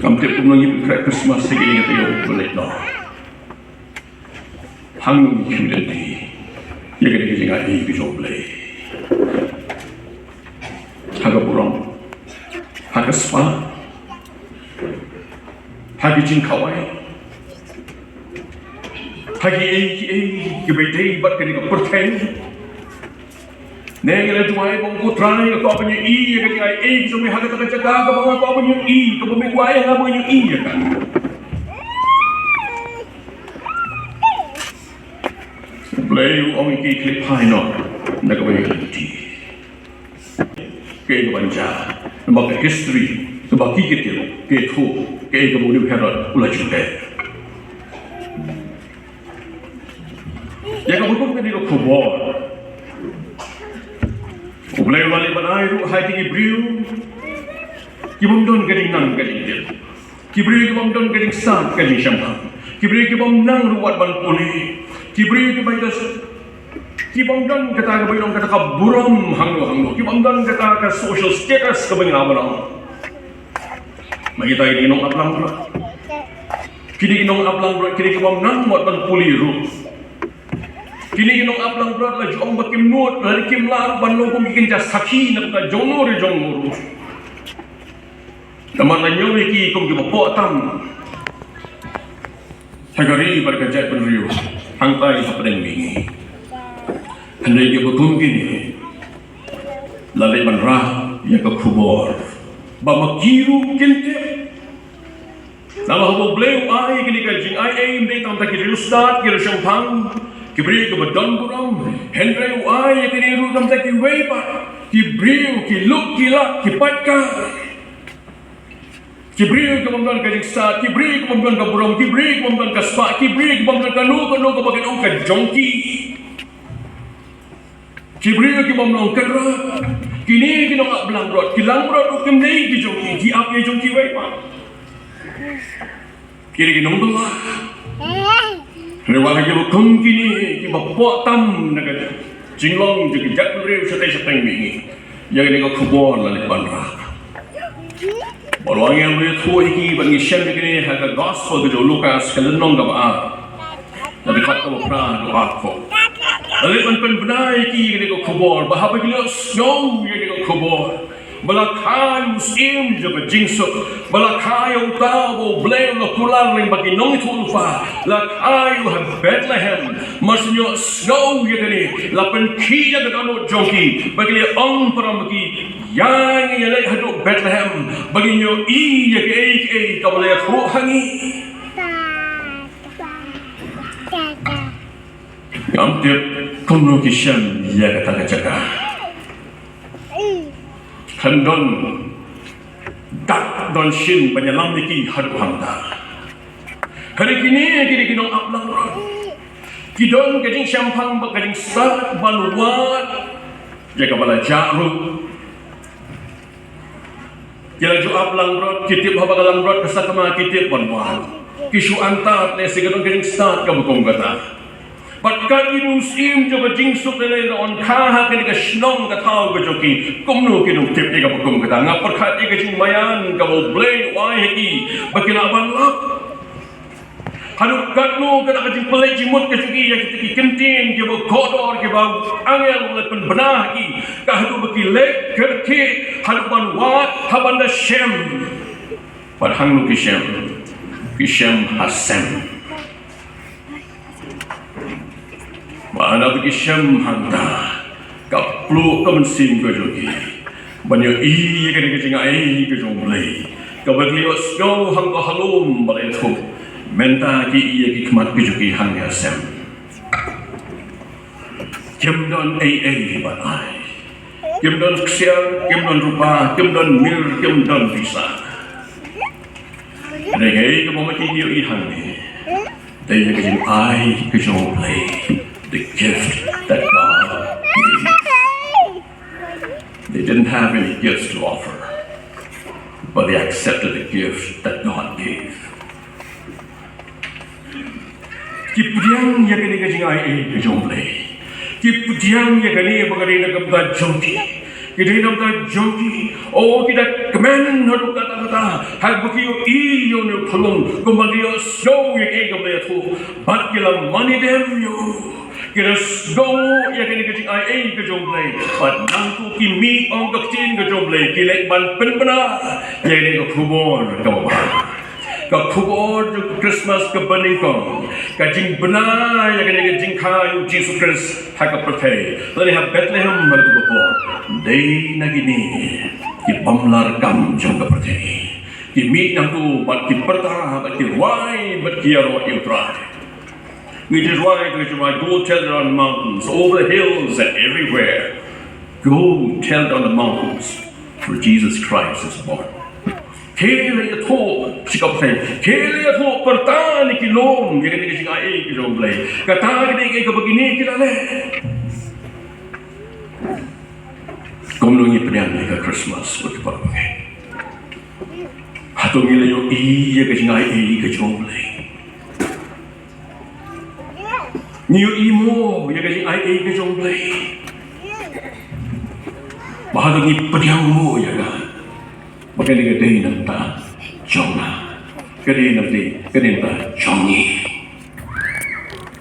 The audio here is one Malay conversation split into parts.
Kamtip Kumno Ngi Pynkhreh Khristmas sige nga Taiew Bala Leit no. Hang community yaga ni nga I bijoblay. Haga Burom, haga Spah, Haki Jing Sngewbha, Haki Kibayday bat kani ka Pynkhreh. Nengala juai bang putrai ka apa nya I ka ai so mi haga ta jaga ka bang apa nya I ka bang kuai ka bang nya I kan. Play ong ki clip high no na ka bang ti. Ke banja, ba history, ba kikitil, ke thu, ke ka bang herod ula jude. Ya ka bang ka ni ro khobor. Mulai wali banai ru hai ti briu kibom don gading nang gading dia kibriu kibom don gading sa gading shamha kibriu kibom nang ruat ban puli kibriu kibai das kibom don kata ka bayong kata ka burom hanglo kibom don kata ka social status ka bang awal magita inong aplang bro kini inong aplang bro kini kibom nang muat ban puli ru kini inong aplang berat la jong bakim nuot la kim lar ban lo kum bikin ja sakhi na ka jongor taman la nyowi ki kum gi po tam sagari berkajat penriu hangtai hapdeng bingi andai ge botum gini la le ban ra ya ka khubor ba makiru kinte nama ho bleu ai gini ka jing ai aim dei tam ta ki start ki shampang Kibriu ke badon Burom, Hendrei uai yang kini rudam tak kiwei pak, kibriu ki luk ki lak ki patka, kibriu ke pembuan ke jingsa, kibriu ke pembuan ke Burom, kibriu ke pembuan ke Spah, kibriu ke pembuan ke nu ke bagian orang ke jongki, kibriu ke pembuan ke rat, kini kita nak belang rot, kilang rot ukem nei ki jongki, ki ap ye jongki wei pak, kiri kita nunggulah. Rewah kita bukan kini kita bawa tam naga jinglong juga jatuh rew setai bingi yang ini kau kubur lalu bandra. Baru yang boleh tua iki bagi share begini harga gospel ke Lukas kelenong ke bawah. Tapi kau pernah doa kau. Lalu benar iki ini kau kubur bahawa kita snow ini kau kubur. Balakai musim juga jingsuk, balakai utau bleu lokular yang bagi nong itu lupa, lakai Bethlehem, maksudnya snow ya kini, lapan kia dengan jongki, bagi dia peram bagi yang lek haduk Bethlehem, bagi nyo ya ke kau boleh aku hangi. Kamtip Kumno Ngi ya kata jaga. Hendon dak don shin penyelam niki hadu hamda. Hari kini kinong aplang rot. Kidon gading syampang bak gading sak baluat. Jaga bala jaru. Kila ju aplang rot kitip haba galang rot kesakama kitip banwan. Kisu antat le sigadon gading sak kabukong gata. Patkat ini musim coba jingsuk lele on kah kini ke snong ke tahu ke joki kumno kini tip ika bukum kata ngap perkat ika jing mayan kabel blade wai heki bagi laban lap haduk katno kata kajing pelai jimut ke joki yang kita kentin ke bau kodor ke bau angel oleh penbenah ki kah haduk bagi lek kerke haduk ban wat habanda shem padhang lu kishem hasem mana bagi syam hanta kaplu kemensim ke jogi banyak I ke dengan ai ke jomblai kabagi osgo hang ko halum balai thu menta ki I ki khmat ke jogi hang ya sem kemdon ai balai kemdon ksiang kemdon rupa kemdon mir kemdon bisa regai ke momaki I hang ni dai ke jing ai ke jomblai the gift that God gave. They didn't have any gifts to offer, but they accepted the gift that God gave. Kipudiang ya kini kajing ai kejomble. Kipudiang ya kini bagari nagabda jongki. Kita hidup tak jongki. Oh kita kemen haduk kata-kata. Hal bukiyo I thalung kumadio snow ye ke go le thu but kila money dem you kila snow ye ke ni ai ai ke jom le but nang tu ki mi ong ka tin ke jom le ki le ban pen bana ye ni ko khubor ka ba ka khubor Christmas ka baning ko ka jing bana ye ke ni jing kha yu Jesus Christ ha ka pathe le ha Bethlehem mar ko po dei na gini ki pamlar kam jong ka pathe ki mi nang tu bat ki perta bat ki wai bat ki ro you try. Which is why go tell it on the mountains, over the hills and everywhere. Go tell it on the mountains, for Jesus Christ is born. Kele ya tho sikap sai kele ya tho perta ni ki lom ye ni ki singa e ki jom le ka ta ni ke ka begini ki le Kumno Ngi pedian ni ka Christmas with pa ngai Hatong ile yo iya ke singa e ke jom le Niyo imo ya ke singa e ke jom le Bahado ni pediang mo ya ka Makanya ke dei nam ta jom na ke dei nam ti ke dei ta jom ni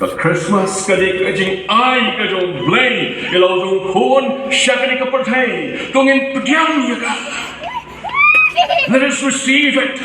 But Christmas ka di ka jing ai ka jom le ilaw jong khon sha ka di ka parthai tungin pediang ya ka Let us receive it